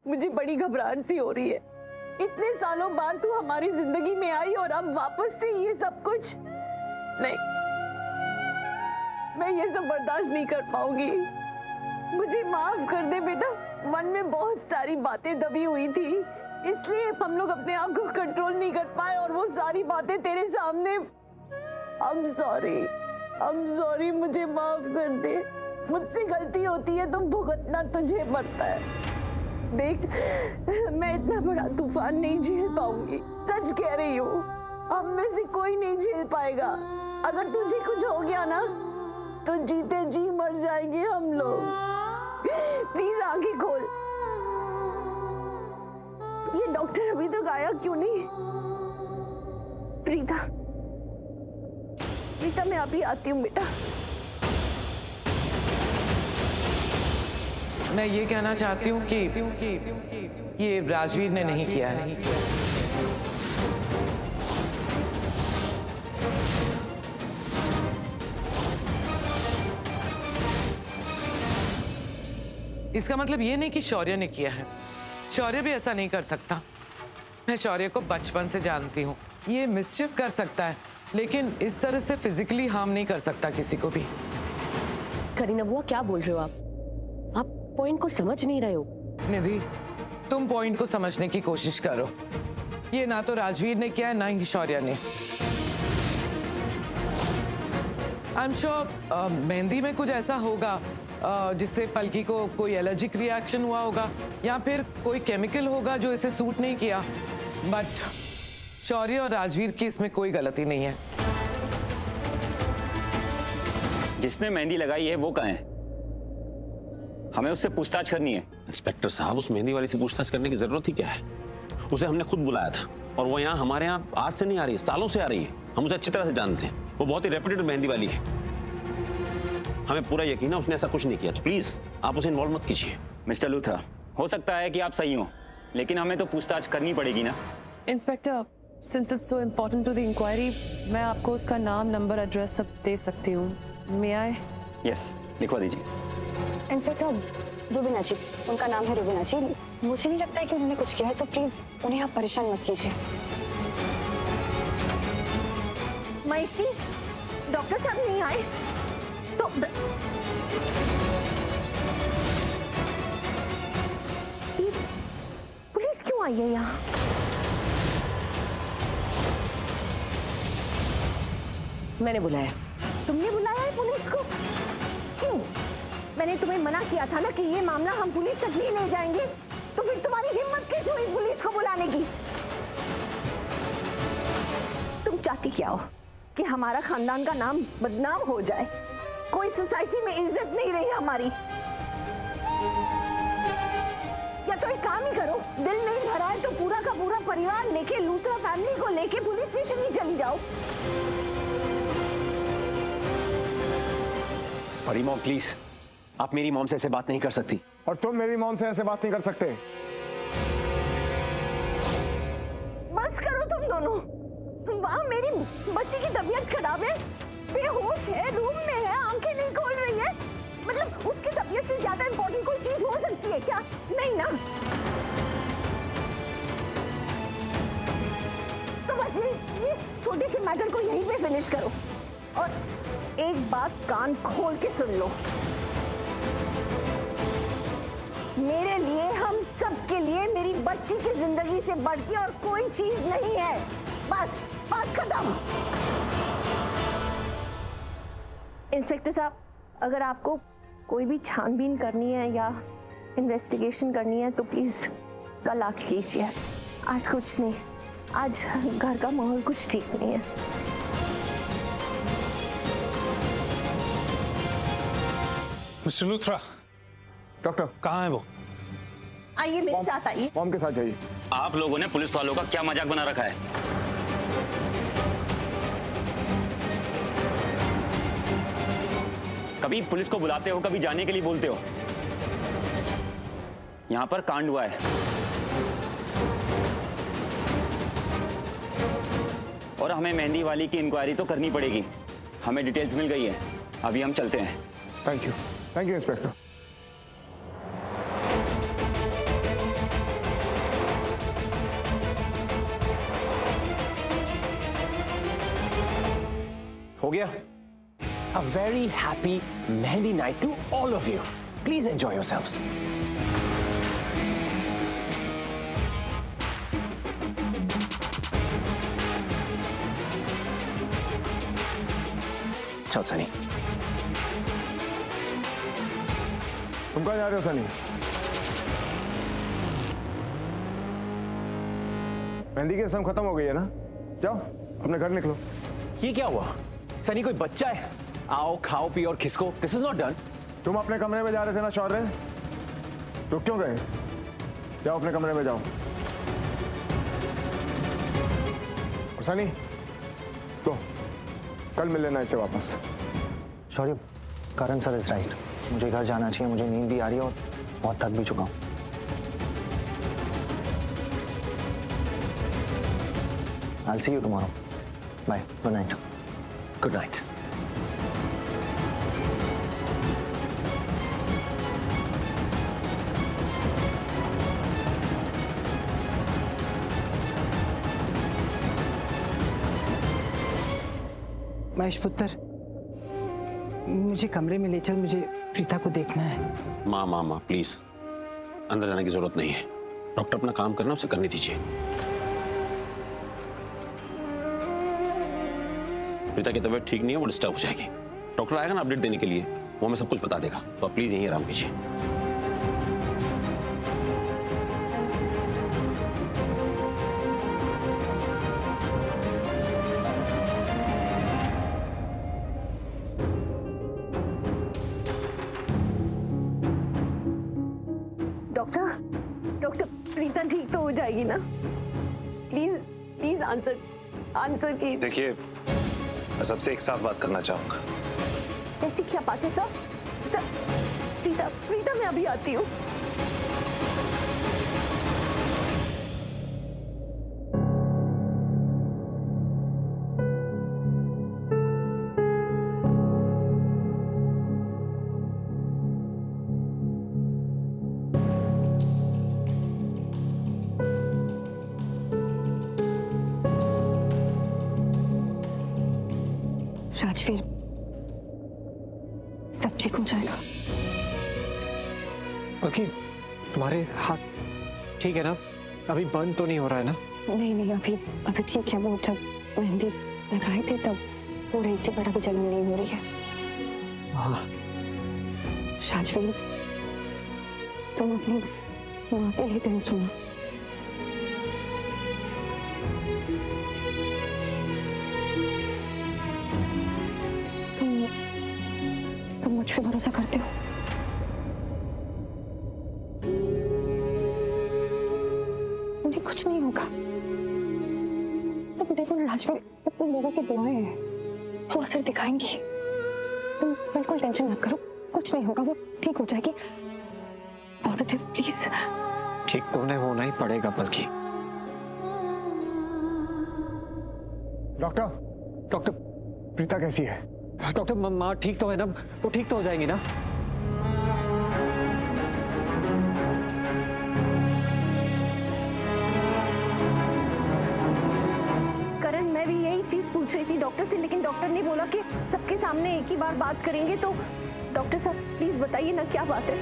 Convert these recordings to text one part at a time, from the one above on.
मुझे बड़ी घबराहट सी हो रही है। इतने सालों बाद तू हमारी जिंदगी में आई और अब वापस से ये सब कुछ। नहीं, मैं ये सब बर्दाश्त नहीं कर पाऊंगी। मुझे माफ कर दे बेटा, मन में बहुत सारी बातें दबी हुई थी, इसलिए हम लोग अपने आप को कंट्रोल नहीं कर पाए और वो सारी बातें तेरे सामने। I'm sorry, मुझे माफ कर दे। मुझसे गलती होती है तो भुगतना तुझे पड़ता है। देख, मैं इतना बड़ा तूफान नहीं झेल पाऊंगी, सच कह रही हूँ। हम में से कोई नहीं झेल पाएगा। अगर तुझे कुछ हो गया ना तो जीते जी मर जाएंगे हम लोग। प्लीज आंखें खोल। ये डॉक्टर अभी तक आया क्यों नहीं? प्रीता, मैं अभी आती हूँ बेटा। मैं ये कहना चाहती हूँ कि ये राजवीर ने नहीं किया है। इसका मतलब ये नहीं कि शौर्य ने किया है। शौर्य भी ऐसा नहीं कर सकता। मैं शौर्य को बचपन से जानती हूँ। ये मिसचिफ कर सकता है, लेकिन इस तरह से फिजिकली हार्म नहीं कर सकता किसी को भी। करीना बुआ, क्या बोल रहे हो आप पॉइंट को समझ नहीं रहे हो। निधि, तुम पॉइंट को समझने की कोशिश करो। ये ना तो राजवीर ने किया है, ना ही शौर्य ने। आई एम श्योर मेहंदी में कुछ ऐसा होगा जिससे पलकी को कोई एलर्जिक रिएक्शन हुआ होगा, या फिर कोई केमिकल होगा जो इसे सूट नहीं किया। बट शौर्य और राजवीर की इसमें कोई गलती नहीं है। जिसने मेहंदी लगाई है वो कहाँ है? हमें उससे पूछताछ करनी है। इंस्पेक्टर साहब, उस मेहंदी वाली से पूछताछ करने की जरूरत ही क्या है? उसे हमने खुद बुलाया था और वो यहाँ हमारे यहाँ आज से नहीं आ रही है, सालों से आ रही है। हम उसे अच्छी तरह से जानते हैं। वो बहुत ही रेप्यूटेड मेहंदी वाली है। हमें पूरा यकीन है उसने ऐसा कुछ नहीं किया। तो प्लीज आप उसे इन्वॉल्व मत कीजिए। मिस्टर लूथरा, हो सकता है कि आप सही हो, लेकिन हमें तो पूछताछ करनी पड़ेगी ना। Inspector, since it's so important to the inquiry, मैं आपको उसका नाम, नंबर, एड्रेस सब दे सकती हूँ। मे आई? यस, लिखवा दीजिए। इंस्पेक्टर रुबीना जी, उनका नाम है रुबीना जी। मुझे नहीं लगता है कि उन्होंने कुछ किया है, तो प्लीज उन्हें आप परेशान मत कीजिए। महिषी, डॉक्टर साहब नहीं आए तो ये पुलिस क्यों आई है यहाँ? मैंने बुलाया। तुमने बुलाया है पुलिस को? क्यों? मैंने तुम्हें मना किया था ना कि ये मामला हम पुलिस तक नहीं ले जाएंगे। तो फिर तुम्हारी हिम्मत कैसे हुई पुलिस को बुलाने की? तुम चाहती क्या हो? कि हमारा खानदान का नाम बदनाम हो जाए? कोई सोसाइटी में इज्जत नहीं रही हमारी। या तो एक काम ही करो, दिल नहीं भरा है तो पूरा का पूरा परिवार लेके, लूथरा फैमिली को लेके पुलिस स्टेशन ही चली जाओ। बड़ी मॉम प्लीज, आप मेरी मॉम से ऐसे बात नहीं कर सकती। और तुम मेरी मॉम से ऐसे बात नहीं कर सकते। बस करो तुम दोनों। वहाँ मेरी बच्ची की तबीयत खराब है, बेहोश है, रूम में है, आंखें नहीं खोल रही है। मतलब उसकी तबीयत से ज्यादा इंपॉर्टेंट कोई चीज हो सकती है क्या? नहीं ना। तो बस ये छोटे से मैटर को यहीं पे फिनिश करो। और एक बात कान खोल के सुन लो, मेरे लिए, हम सब के लिए मेरी बच्ची की जिंदगी से बढ़ के और कोई चीज नहीं है। बस बात खत्म। इंस्पेक्टर साहब, अगर आपको कोई भी छानबीन करनी है या इन्वेस्टिगेशन करनी है तो प्लीज कल आके कीजिए। आज कुछ नहीं, आज घर का माहौल कुछ ठीक नहीं है। मिस्टर लूथरा, डॉक्टर कहाँ है वो? आइए मेरे साथ आइए। मॉम के साथ जाइए। आप लोगों ने पुलिस वालों का क्या मजाक बना रखा है? कभी पुलिस को बुलाते हो, कभी जाने के लिए बोलते हो। यहां पर कांड हुआ है और हमें मेहंदी वाली की इंक्वायरी तो करनी पड़ेगी। हमें डिटेल्स मिल गई है, अभी हम चलते हैं। Thank you inspector. हो गया? A very happy Mehndi night to all of you. Please enjoy yourselves. चल सनी। तुम कहाँ जा रहे हो सनी? मेहंदी की रस्म खत्म हो गई है ना? जाओ अपने घर निकलो। ये क्या हुआ? सनी कोई बच्चा है? आओ खाओ पियो और खिसको। This is not done. तुम अपने कमरे में जा रहे थे ना शौर्य? रुक क्यों गए? जाओ अपने कमरे में जाओ। और सनी, तो कल मिल लेना इसे वापस। शौर्य, करण सर इज राइट। मुझे घर जाना चाहिए, मुझे नींद भी आ रही है और बहुत थक भी चुका हूँ। I'll see you tomorrow. Bye. Good night. Good night. Mahesh पुत्र, मुझे कमरे में ले चल, मुझे प्रीता को देखना है। माँ प्लीज, अंदर जाने की जरूरत नहीं है। डॉक्टर अपना काम करना, उसे करने दीजिए। प्रीता की तबीयत ठीक नहीं है, वो डिस्टर्ब हो जाएगी। डॉक्टर आएगा ना अपडेट देने के लिए, वो हमें सब कुछ बता देगा। तो आप प्लीज यहीं आराम कीजिए। डॉक्टर, प्रीता ठीक तो हो जाएगी ना? प्लीज प्लीज आंसर की। देखिए, मैं सबसे एक साथ बात करना चाहूंगा। ऐसी क्या बात है सर? प्रीता मैं अभी आती हूँ। राजवीर, सब ठीक हो जाएगा। बल्कि तुम्हारे हाथ ठीक है ना? अभी बर्न तो नहीं हो रहा है ना? नहीं, अभी ठीक है। वो जब मेहंदी लगाई थी तब हो रही थी, बट अभी जलन नहीं हो रही है। हाँ। राजवीर, तुम अपनी माँ के लिए टेंशन हो। तुम मुझ पे भरोसा करते हो? उन्हें कुछ नहीं होगा। तुम देखो ना राजवीर, तुम लोगों की दुआएं हैं, वो असर दिखाएंगी। तुम बिल्कुल टेंशन मत करो, कुछ नहीं होगा, वो ठीक हो जाएगी। Positive please. ठीक तो उन्हें होना ही पड़ेगा। बल्कि डॉक्टर, प्रीता कैसी है? डॉक्टर, माँ ठीक तो है ना? वो ठीक तो हो जाएंगी ना? करण, मैं भी यही चीज पूछ रही थी डॉक्टर से, लेकिन डॉक्टर ने बोला कि सबके सामने एक ही बार बात करेंगे। तो डॉक्टर साहब प्लीज बताइए ना, क्या बात है?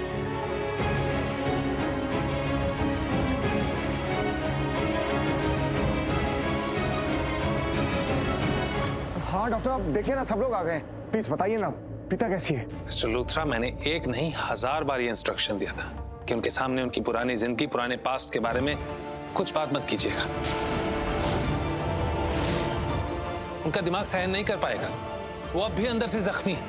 हाँ डॉक्टर, आप देखिए ना, सब लोग आ गए। प्लीज बताइए ना, प्रीता कैसी है? मिस्टर लूथरा, मैंने एक नहीं 1000 बार ये इंस्ट्रक्शन दिया था कि उनके सामने उनकी पुरानी जिंदगी, पुराने पास्ट के बारे में कुछ बात मत कीजिएगा। उनका दिमाग सहन नहीं कर पाएगा, वो अब भी अंदर से जख्मी है।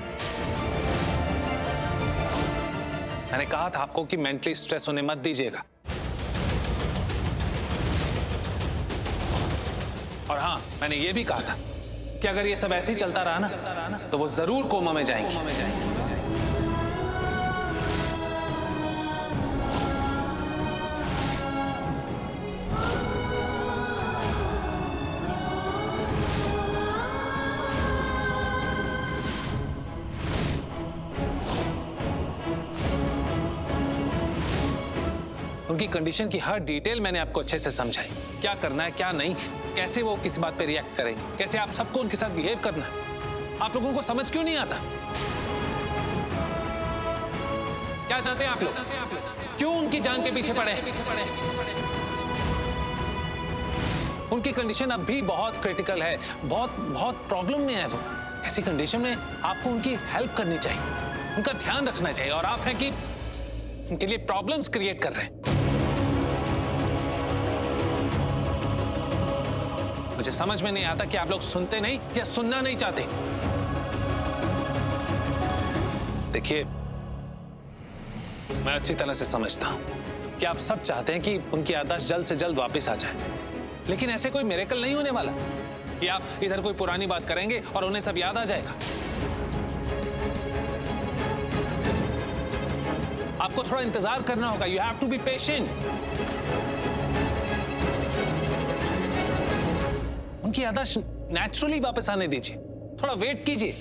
मैंने कहा था आपको कि मेंटली स्ट्रेस होने मत दीजिएगा। और हाँ, मैंने ये भी कहा था कि अगर ये सब ऐसे ही चलता रहा ना तो वो जरूर कोमा में जाएंगी। उनकी कंडीशन की हर डिटेल मैंने आपको अच्छे से समझाई। क्या करना है, क्या नहीं, कैसे वो किसी बात पे रिएक्ट करेंगे, कैसे आप सबको उनके साथ बिहेव करना है। आप लोगों को समझ क्यों नहीं आता? क्या चाहते हैं आप लोग? क्यों उनकी जान के पीछे पड़े? उनकी कंडीशन अब भी बहुत क्रिटिकल है, बहुत प्रॉब्लम में है वो। ऐसी कंडीशन में आपको उनकी हेल्प करनी चाहिए, उनका ध्यान रखना चाहिए, और आप हैं कि उनके लिए प्रॉब्लम्स क्रिएट कर रहे हैं। मुझे समझ में नहीं आता कि आप लोग सुनते नहीं या सुनना नहीं चाहते। देखिए, मैं अच्छी तरह से समझता हूं कि आप सब चाहते हैं कि उनकी याददाश्त जल्द से जल्द वापस आ जाए, लेकिन ऐसे कोई मिरेकल नहीं होने वाला कि आप इधर कोई पुरानी बात करेंगे और उन्हें सब याद आ जाएगा। आपको थोड़ा इंतजार करना होगा। You have to be patient. उनकी याददाश्त नेचुरली वापस आने दीजिए, थोड़ा वेट कीजिए।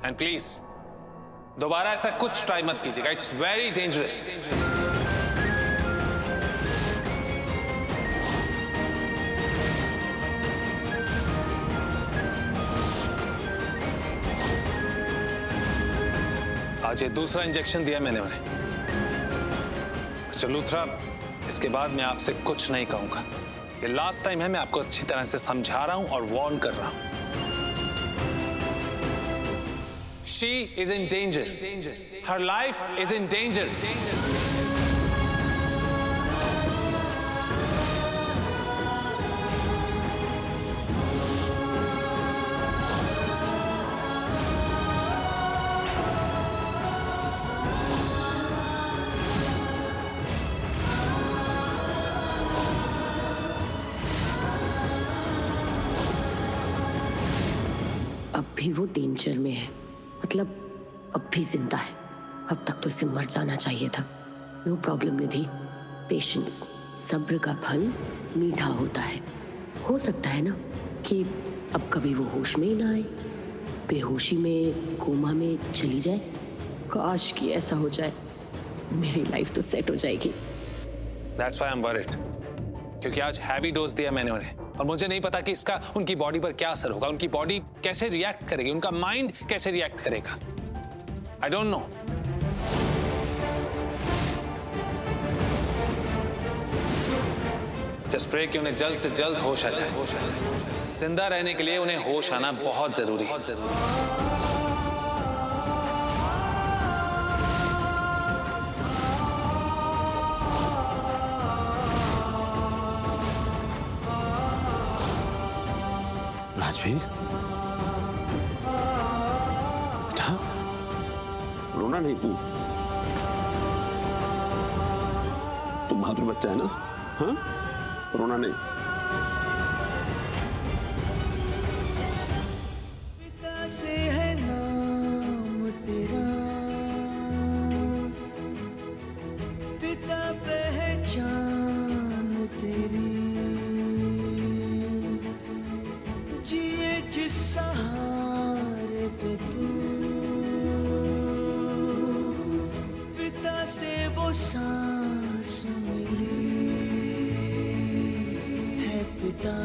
एंड प्लीज दोबारा ऐसा कुछ ट्राई मत कीजिएगा, इट्स वेरी डेंजरस। आज ये दूसरा इंजेक्शन दिया मैंने उन्हें। मिस्टर लूथरा, इसके बाद मैं आपसे कुछ नहीं कहूंगा। ये लास्ट टाइम है, मैं आपको अच्छी तरह से समझा रहा हूं और वार्न कर रहा हूं। She is in danger. Her life is in danger. अब भी वो डेंजर में है, मतलब अब भी जिंदा है। अब तक तो इसे मर जाना चाहिए था। नो प्रॉब्लम निधि, पेशेंस, सब्र का फल मीठा होता है। हो सकता है ना कि अब कभी वो होश में ही ना आए, बेहोशी में, कोमा में चली जाए। काश कि ऐसा हो जाए, मेरी लाइफ तो सेट हो जाएगी। That's why I'm worried. क्योंकि आज हैवी डोज दिया मैंने उन्हें, और मुझे नहीं पता कि इसका उनकी बॉडी पर क्या असर होगा, उनकी बॉडी कैसे रिएक्ट करेगी, उनका माइंड कैसे रिएक्ट करेगा। I don't know. Just pray कि उन्हें जल्द से जल्द होश आ जाए। जिंदा रहने के लिए उन्हें होश आना बहुत जरूरी है। राजवीर, बेटा, रोना नहीं तू बहादुर बच्चा है ना, हाँ? रोना नहीं। पिता से है नाम तेरा, पिता पहचान तेरी, जिए जिस सहारे पे तू, पिता से वो सांस मिली है। पिता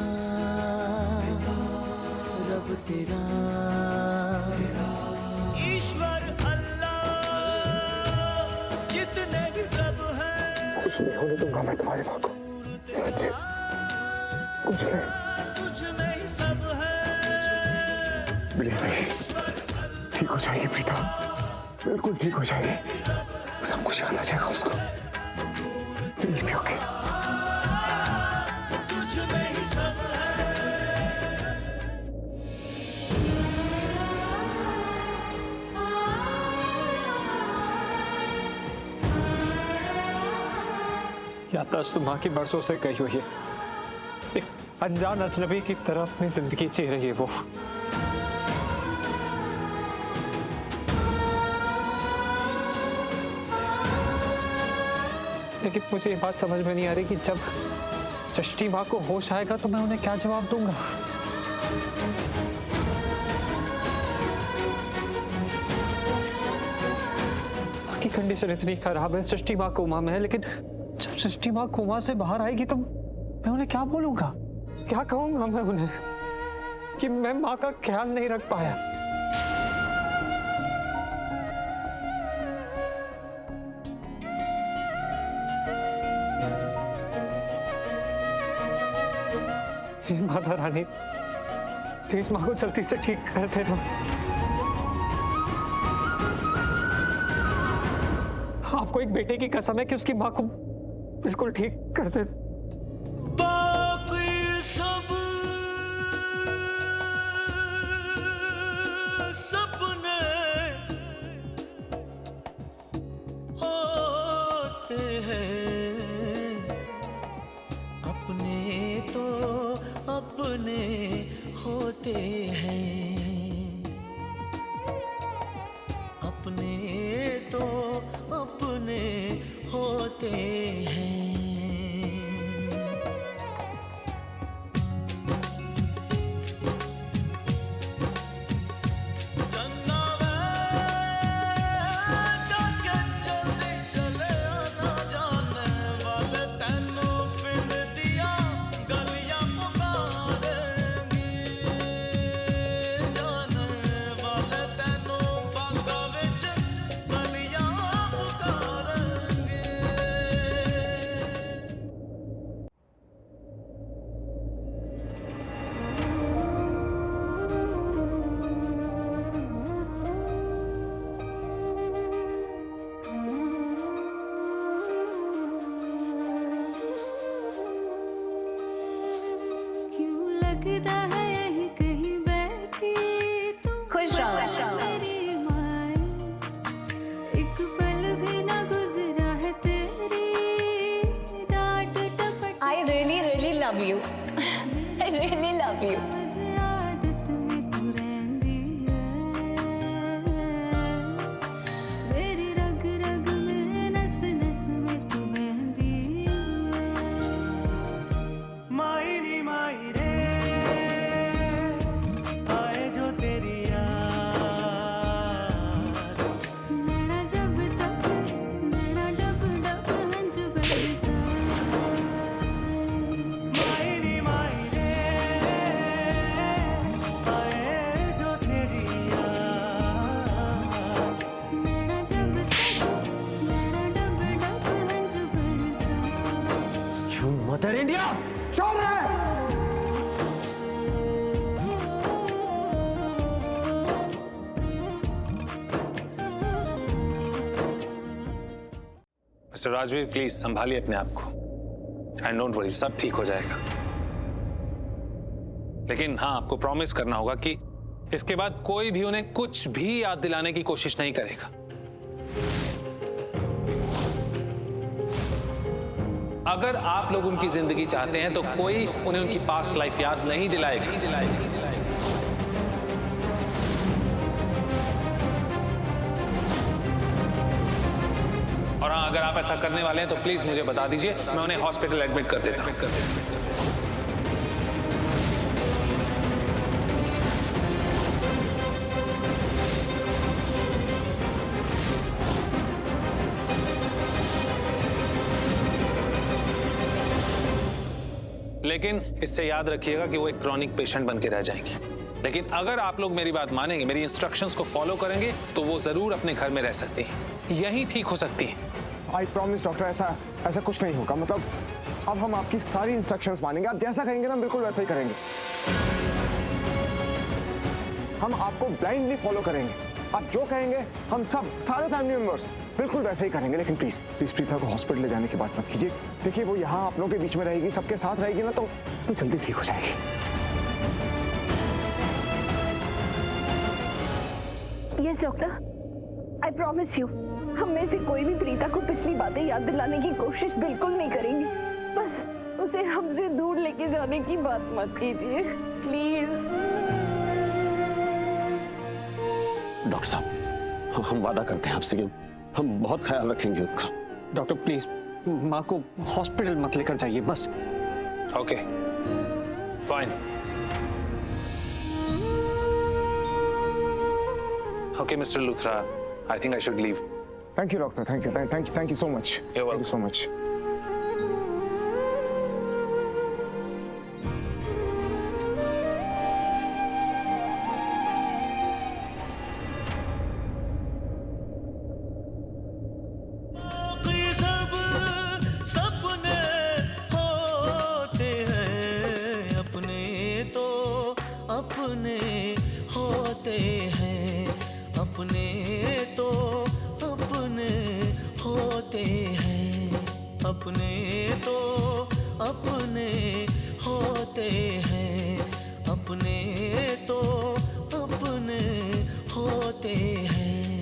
रब तेरा, ईश्वर अल्लाह, जितने भी रब है, कुछ नहीं होने दूंगा मैं तुम्हारी माँ को, सच कुछ नहीं। तुझ में ही सब है। बिल्कुल ठीक हो जाएगी प्रीता, बिल्कुल ठीक हो जाएगी, सब कुछ याद आ जाएगा उसको। You'll be okay. तुझ में ही सब है। याददाश्त तो माँ की बरसों से गई हुई है, एक अनजान अजनबी की तरह अपनी जिंदगी जी रही है वो। लेकिन मुझे ये बात समझ में नहीं आ रही कि जब सृष्टि माँ को होश आएगा तो मैं उन्हें क्या जवाब दूंगा। माँ की कंडीशन इतनी खराब है, सृष्टि माँ कोमा में है, लेकिन जब सृष्टि माँ कोमा से बाहर आएगी तो मैं उन्हें क्या बोलूंगा, क्या कहूंगा मैं उन्हें? कि मैं माँ का ख्याल नहीं रख पाया। माता रानी, प्लीज माँ को जल्दी से ठीक कर देना। आपको एक बेटे की कसम है कि उसकी माँ को बिल्कुल ठीक कर दे। बाकी सब सपने होते हैं, अपने तो अपने होते हैं, अपने तो अपने होते हैं। लगता है यही कहीं बैठी तू खुश रहो मेरी माए, एक पल भी ना गुजरा है तेरी डांट टपट। I really, really love you. I really love you. आदत में तू रहंदी है, मेरी रग रग में नस नस में तू बहंदी है। माई नी माई रे आए जो तेरी याद, नैना जब तक नैना डब डब हंजू बरसाए। माई नी माई रे आए जो तेरी याद, नैना जब तक नैना डब डब हंजू बरसाए। यू मदर इंडिया, चल रहा है। मिस्टर राजवीर, प्लीज संभालिए अपने आप को एंड डोंट वरी, सब ठीक हो जाएगा। लेकिन हाँ, आपको प्रॉमिस करना होगा कि इसके बाद कोई भी उन्हें कुछ भी याद दिलाने की कोशिश नहीं करेगा। अगर आप लोग उनकी जिंदगी चाहते हैं तो कोई उन्हें उनकी पास्ट लाइफ याद नहीं दिलाएगा। और हाँ, अगर आप ऐसा करने वाले हैं तो प्लीज मुझे बता दीजिए, मैं उन्हें हॉस्पिटल एडमिट कर देता हूं। लेकिन इससे याद रखिएगा कि वो एक क्रॉनिक पेशेंट बन के रह जाएंगी। लेकिन अगर आप लोग मेरी बात मानेंगे, मेरी इंस्ट्रक्शंस को फॉलो करेंगे, तो वो जरूर अपने घर में रह सकती हैं, यहीं ठीक हो सकती हैं। आई प्रॉमिस डॉक्टर, ऐसा कुछ नहीं होगा। मतलब अब हम आपकी सारी इंस्ट्रक्शंस मानेंगे, आप जैसा कहेंगे ना बिल्कुल वैसा ही करेंगे। हम आपको ब्लाइंडली फॉलो करेंगे, आप जो कहेंगे हम सब सारे फैमिली मेंबर्स बिल्कुल वैसे ही करेंगे। लेकिन प्लीज प्लीज प्रीता को हॉस्पिटल ले जाने की बात मत कीजिए। देखिए वो यहाँ आप लोगों के बीच में रहेगी, सबके साथ रहेगी ना, तो जल्दी ठीक हो जाएगी। Yes doctor, I promise you, हम में से कोई भी प्रीता को पिछली बातें याद दिलाने की कोशिश बिल्कुल नहीं करेंगे। बस उसे हमसे दूर लेके जाने की बात मत कीजिए प्लीज। डॉक्टर साहब, हम वादा करते हैं आपसे कि हम बहुत ख्याल रखेंगे उसका। डॉक्टर प्लीज माँ को हॉस्पिटल मत लेकर जाइए बस। Okay fine. Okay mister Luthra, I think I should leave. Thank you doctor, thank you so much. You're welcome. Thank you so much. अपने होते हैं, अपने तो अपने होते हैं, अपने तो अपने होते हैं, अपने तो अपने होते हैं।